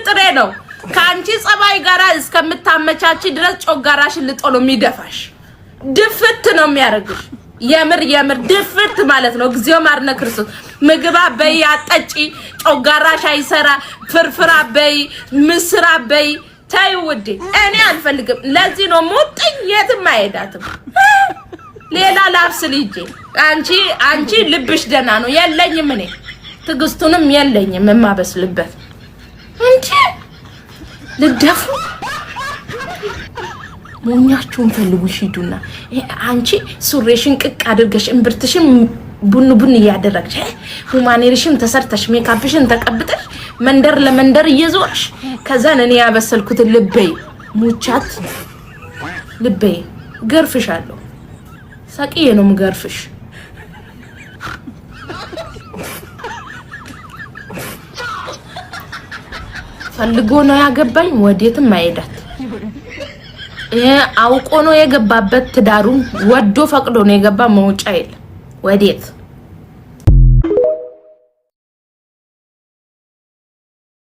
ጥሬ ነው ካንቺ ጸባይ ጋራ እስከምታመቻቺ ድረስ ጮጋራሽን ልጦ ነው የሚደፋሽ ድፍት ነው የሚያረግሽ የምር ድፍት ማለት ነው እግዚኦ ማርነ ክርስቶስ ምግባ በይ አጠጪ ጮጋራሽ አይሰራ ፍርፍራ በይ ምስራ በይ ታይ ውዴ እኔ አልፈልግም ለዚህ ነው ሞጥኝ የትም አይሄዳትም ሌላ ላብስ ልጄ አንቺ ልብሽ ደና ነው የለኝም እኔ ትግስቱንም የለኝም የማበስልበት እንጂ ልደፉ ሞኛችሁን ፈልጉሽ ሂዱና አንቺ ሱሬሽን ቅቅ አድርገሽ እንብርትሽን ቡን ያደረግሽ ሁማኔሪሽን ተሰርተሽ ሜካፕሽን ተቀብተሽ መንደር ለመንደር እየዞርሽ ከዛን እኔ ያበሰልኩት ልበይ ሙቻት ልበይ ገርፍሻለሁ ሳቂዬ ነው ምገርፍሽ ፈልጎ ነው ያገባኝ ወዴትም አይሄዳት አውቆ ነው የገባበት ትዳሩን ወዶ ፈቅዶ ነው የገባ መውጫ የለ ወዴት